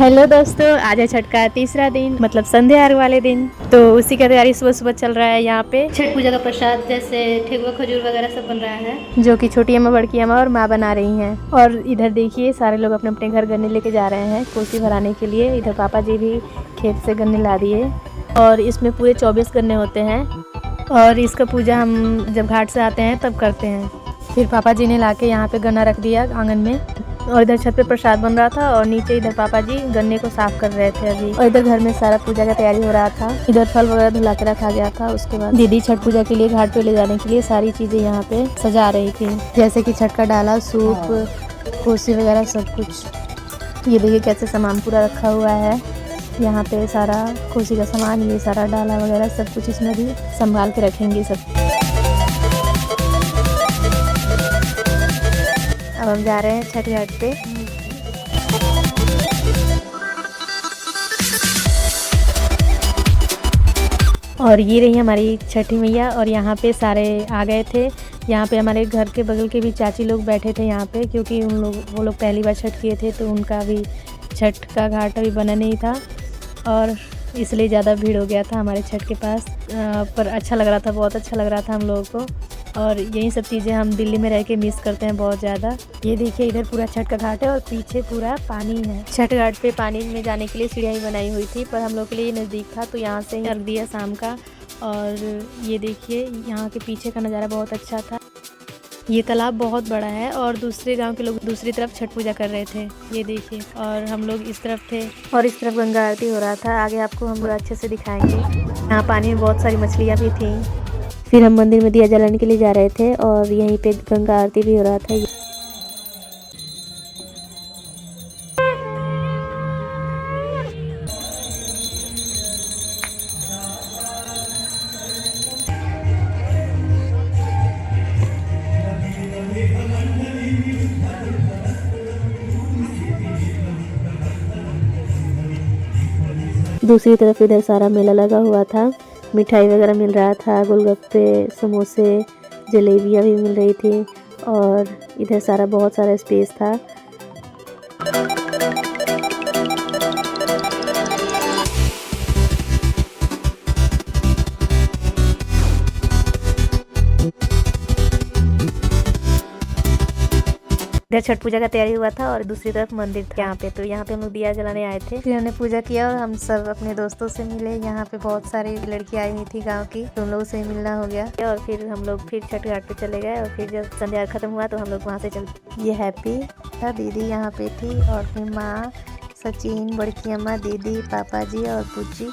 Hello दोस्तों, आज है छठ का तीसरा दिन, मतलब संध्या अर्घ वाले दिन। तो उसी का तैयारी सुबह सुबह चल रहा है। यहाँ पे छठ पूजा का प्रसाद जैसे ठेकुआ खजूर वगैरह सब बन रहा है, जो कि छोटी अम्मा, बड़की अम्मा और माँ बना रही हैं। और इधर देखिए सारे लोग अपने अपने घर गन्ने लेके जा रहे हैं कोसी भराने के लिए। इधर पापा जी भी खेत से गन्ने ला दिए और इसमें पूरे 24 गन्ने होते हैं। और इसका पूजा हम जब घाट से आते हैं तब करते हैं। फिर पापा जी ने लाके यहाँ पे गन्ना रख दिया आंगन में, और इधर छत पे प्रसाद बन रहा था और नीचे इधर पापा जी गन्ने को साफ कर रहे थे अभी। और इधर घर में सारा पूजा का तैयारी हो रहा था। इधर फल वगैरह धुला के रखा गया था। उसके बाद दीदी छठ पूजा के लिए घाट पे ले जाने के लिए सारी चीजें यहाँ पे सजा रही थी, जैसे कि छठ का डाला, सूप, कोसी वगैरह सब कुछ। ये देखिए कैसे सामान पूरा रखा हुआ है यहाँ पे, सारा कोसी का सामान, ये सारा डाला वगैरह सब कुछ इसमें भी संभाल के रखेंगे सब। अब हम जा रहे हैं छठ घाट पे। और ये रही हमारी छठी मैया, और यहाँ पे सारे आ गए थे। यहाँ पे हमारे घर के बगल के भी चाची लोग बैठे थे यहाँ पे, क्योंकि वो लोग पहली बार छठ किए थे, तो उनका भी छठ का घाट अभी बना नहीं था और इसलिए ज़्यादा भीड़ हो गया था हमारे छठ के पास। पर अच्छा लग रहा था, बहुत अच्छा लग रहा था हम लोगों को। और यही सब चीज़ें हम दिल्ली में रह के मिस करते हैं बहुत ज़्यादा। ये देखिए इधर पूरा छठ का घाट है और पीछे पूरा पानी है। छठ घाट पे पानी में जाने के लिए सीढ़ियाँ ही बनाई हुई थी, पर हम लोग के लिए नज़दीक था तो यहाँ से ही अर्घ दिया शाम का। और ये देखिए यहाँ के पीछे का नज़ारा बहुत अच्छा था। ये तालाब बहुत बड़ा है और दूसरे गांव के लोग दूसरी तरफ छठ पूजा कर रहे थे, ये देखिए। और हम लोग इस तरफ थे और इस तरफ गंगा आरती हो रहा था। आगे आपको हम लोग अच्छे से दिखाएंगे। यहाँ पानी में बहुत सारी मछलियाँ भी थी। फिर हम मंदिर में दिया जलाने के लिए जा रहे थे और यहीं पे गंगा आरती भी हो रहा था। दूसरी तरफ इधर सारा मेला लगा हुआ था, मिठाई वगैरह मिल रहा था, गोलगप्पे, समोसे, जलेबियाँ भी मिल रही थी। और इधर सारा बहुत सारा स्पेस था। इधर छठ पूजा का तैयारी हुआ था और दूसरी तरफ मंदिर था यहाँ पे। तो यहाँ पे हम लोग दिया जलाने आए थे, फिर हमने पूजा किया और हम सब अपने दोस्तों से मिले। यहाँ पे बहुत सारी लड़कियाँ आई हुई थी गांव की, तो उन लोगों से मिलना हो गया। और फिर हम लोग फिर छठ घाट पे चले गए। और फिर जब संध्या खत्म हुआ तो हम लोग वहाँ से चले। ये हैप्पी था, दीदी यहाँ पे थी, और फिर माँ, सचिन, बड़की अम्मा, दीदी, पापा जी और पूजी,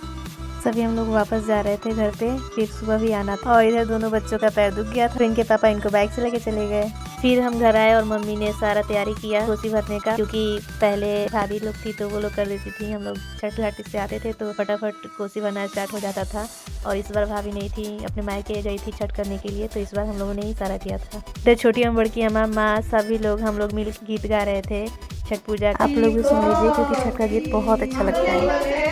सभी हम लोग वापस जा रहे थे घर पे। फिर सुबह भी आना था। और इधर दोनों बच्चों का पैर दुख गया था, इनके पापा इनको बाइक से लेके चले गए। फिर हम घर आए और मम्मी ने सारा तैयारी किया कोसी भरने का, क्योंकि पहले भाभी लोग थी तो वो लोग कर देती थी। हम लोग छठ घाट से आते थे तो फटाफट कोसी भरना स्टार्ट हो जाता था। और इस बार भाभी नहीं थी, अपने मायके गई थी छठ करने के लिए, तो इस बार हम लोगों ने ही सारा किया था। तो छोटी अम्मा, बड़की अम्मा, माँ, सभी लोग हम लोग मिल गीत गा रहे थे छठ पूजा। आप लोग भी सुन लीजिए क्योंकि छठ का गीत बहुत अच्छा लगता है।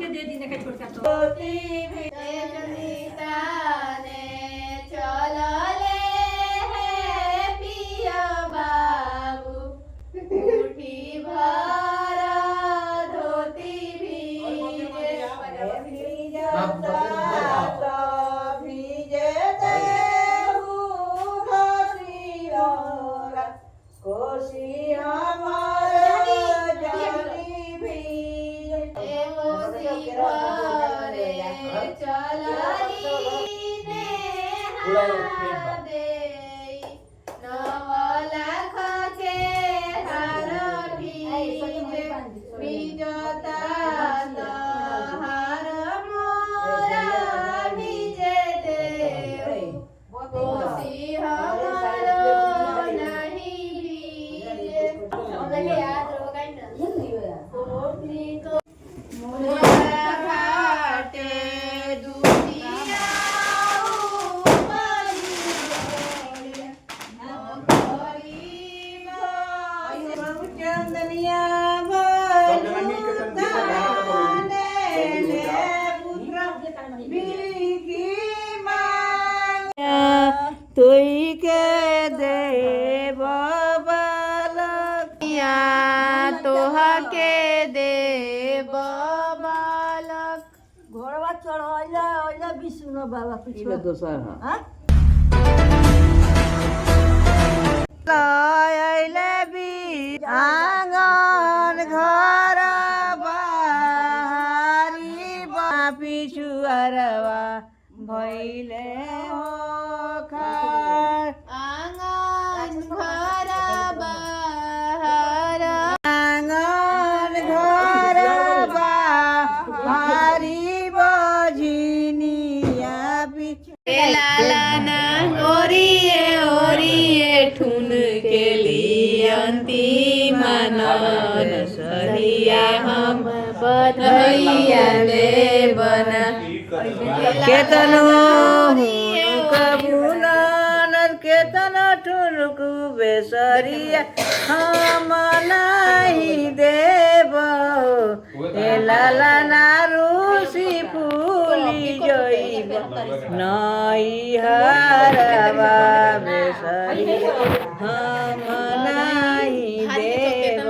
दे दी का छोटका तो दुनिया तुई के देव बालकिया तोहा के देव बालक घोड़वा चढ़ विष्णु बाबा पिछवा दोसर हाँ? लैले भी आंगन घर बाहरी पिछुअरवा भैले हो खार आंगन घर बाहर आंगन घर बाहरी बजनिया पिछु लालाना ओरिए ओरिए ठुन के लिए मनन सरिया हम बधैया ले बना केतनो कबुलान केतनो ठुनुक बेसरिया हम नहीं देव ए लाला नारुसी फूली जइब नई हरवा बेसरिया हम नहीं देव।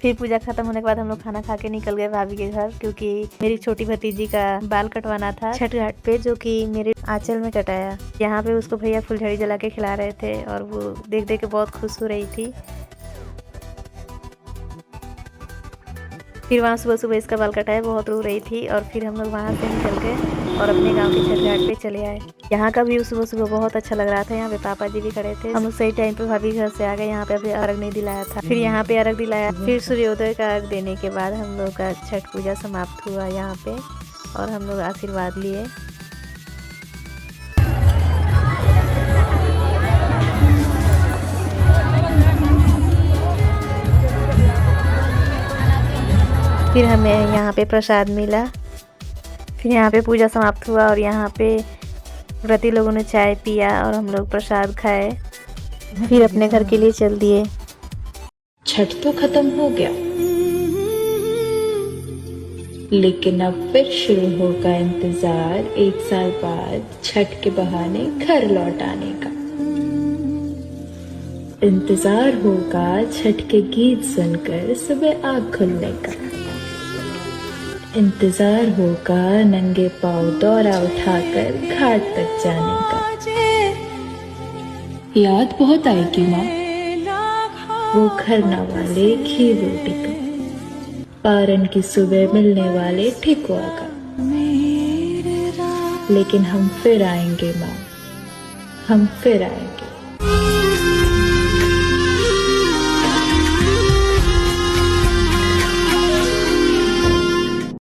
फिर पूजा खत्म होने के बाद हम लोग खाना खा के निकल गए भाभी के घर, क्योंकि मेरी छोटी भतीजी का बाल कटवाना था छठ घाट पे, जो कि मेरे आंचल में कटाया। यहाँ पे उसको भैया फुलझड़ी जला के खिला रहे थे और वो देख देख के बहुत खुश हो रही थी। फिर वहाँ सुबह सुबह इसका बाल कटाया, बहुत रो रही थी और फिर हम लोग वहाँ से निकल गए और अपने गांव के छठ घाट पे चले आए। यहाँ का व्यू सुबह सुबह बहुत अच्छा लग रहा था। यहाँ पे पापा जी भी खड़े थे। हम लोग सही टाइम पे भाभी घर से आ गए। यहाँ पे अभी अर्घ नहीं दिलाया था, फिर यहाँ पे अर्घ दिलाया। फिर सूर्योदय का अर्घ देने के बाद हम लोग का छठ पूजा समाप्त हुआ यहाँ पे और हम लोग आशीर्वाद लिए। फिर हमें यहाँ पे प्रसाद मिला। फिर यहाँ पे पूजा समाप्त हुआ और यहाँ पे व्रती लोगों ने चाय पिया और हम लोग प्रसाद खाए। फिर अपने घर के लिए चल दिए। छठ तो खत्म हो गया, लेकिन अब फिर शुरू होगा इंतजार 1 साल बाद छठ के बहाने घर लौट आने का। इंतजार होगा छठ के गीत सुनकर सुबह आँख खुलने का। इंतजार होगा नंगे पाँव दौरा उठाकर घाट तक जाने का। याद बहुत आएगी माँ, वो खरना वाले खीर रोटी का, पारन की सुबह मिलने वाले ठेकुआ का। लेकिन हम फिर आएंगे माँ, हम फिर आएंगे।